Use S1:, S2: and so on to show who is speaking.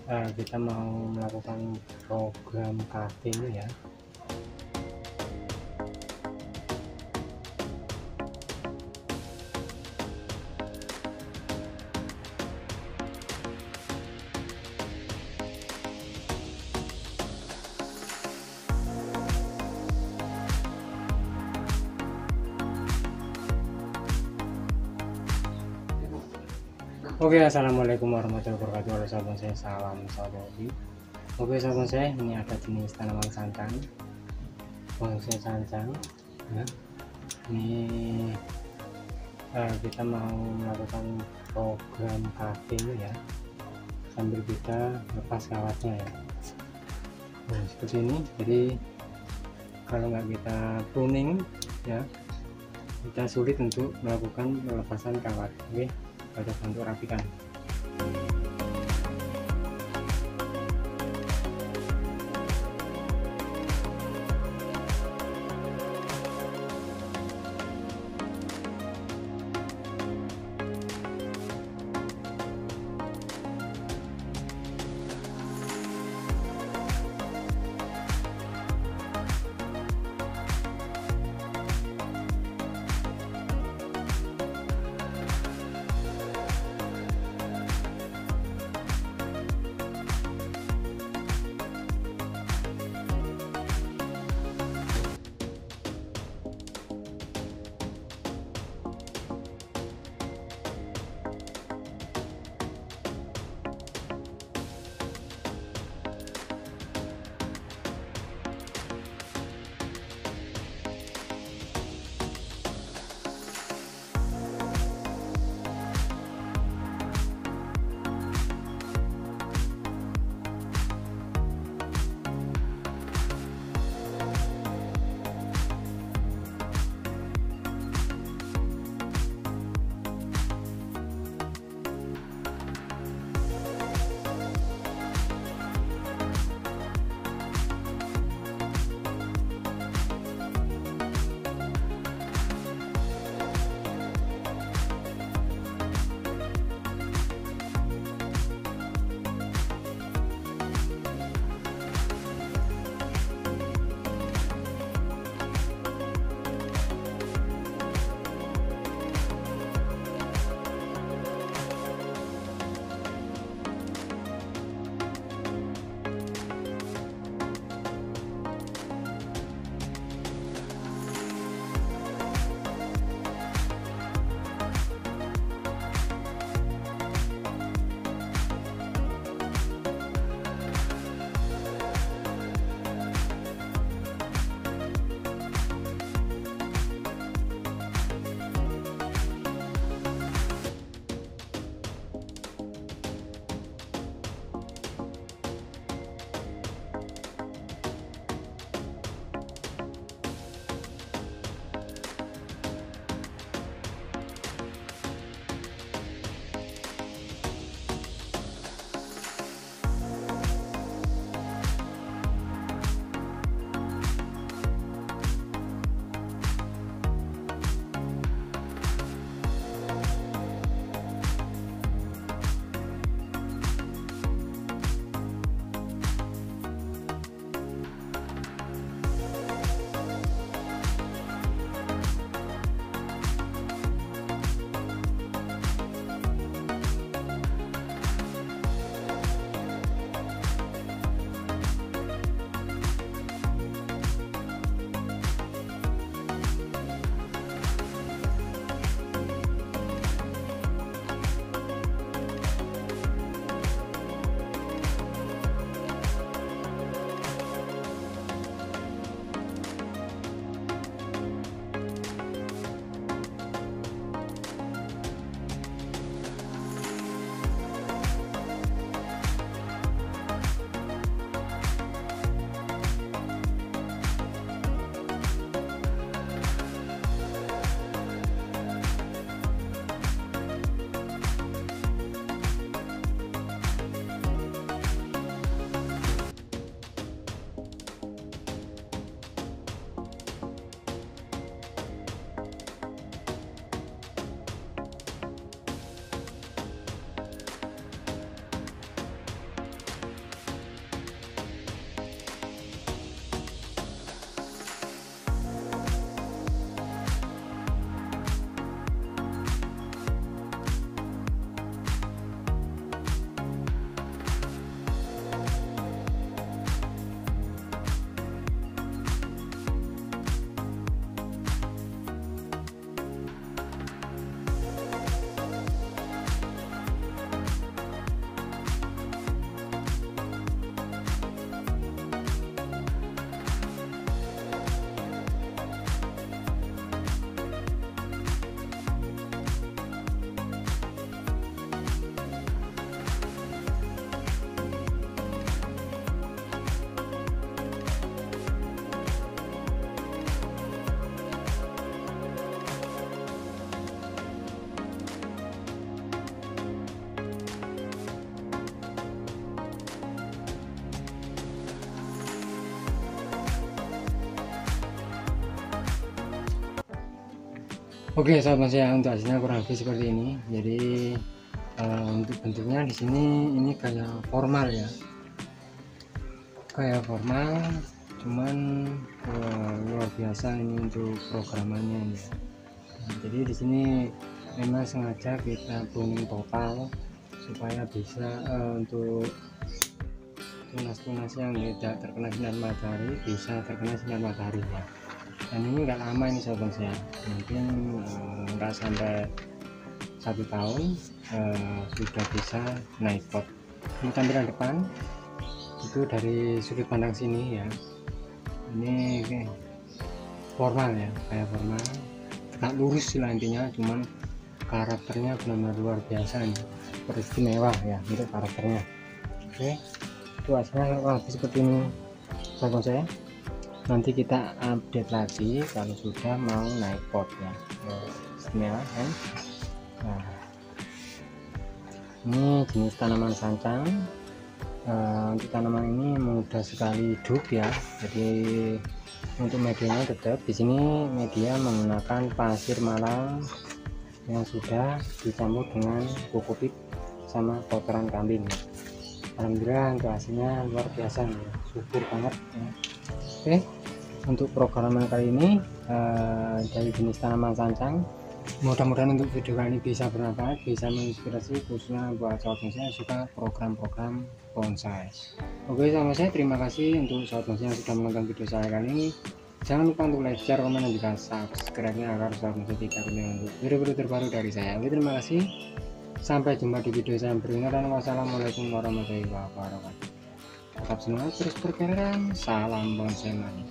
S1: Kita mau melakukan program cutting ya. Oke, assalamualaikum warahmatullahi wabarakatuh. Halo sahabat saya, salam sahabat. Oke sahabat saya, ini ada jenis tanaman sancang, bonsai sancang ya. Ini kita mau melakukan program cutting ya, sambil kita lepas kawatnya ya. Nah, seperti ini. Jadi kalau nggak kita pruning ya, kita sulit untuk melakukan pelepasan kawat. Oke, kita bantu rapikan. Oke sahabat saya, untuk hasilnya kurang lebih seperti ini. Jadi untuk bentuknya di sini ini kayak formal ya, kayak formal, cuman luar biasa ini untuk programannya ya. Nah, jadi di sini memang sengaja kita pruning total supaya bisa untuk tunas-tunas yang tidak terkena sinar matahari bisa terkena sinar matahari ya. Dan ini enggak lama ini sahabat saya, mungkin enggak sampai 1 tahun sudah bisa naik pot. Ini tampilan depan itu dari sudut pandang sini ya, ini formal ya, kayak formal, tak lurus lah intinya, cuman karakternya benar-benar luar biasa nih, beristimewa ya untuk karakternya. Oke, itu hasilnya lebih seperti ini sahabat saya. Nanti kita update lagi kalau sudah mau naik pot ya, istimewa kan. Nah, ini jenis tanaman sancang. Untuk tanaman ini mudah sekali hidup ya, jadi untuk medianya tetap di sini media menggunakan pasir malang yang sudah dicampur dengan kokopit sama kotoran kambing. Alhamdulillah untuk hasilnya luar biasa ya, subur banget ya. Oke, untuk programan kali ini dari jenis tanaman sancang, mudah-mudahan untuk video kali ini bisa bermanfaat, bisa menginspirasi khususnya buat sahabat saya suka program-program bonsai. Oke sama saya, terima kasih untuk sahabat saya yang sudah menonton video saya kali ini. Jangan lupa untuk like, share, komen, dan juga subscribe-nya agar sahabat saya tidak ketinggalan untuk video-video terbaru dari saya. Oke, terima kasih. Sampai jumpa di video saya berikutnya dan wassalamualaikum warahmatullahi wabarakatuh. Tetap semangat terus berkarya, salam bonsai mania.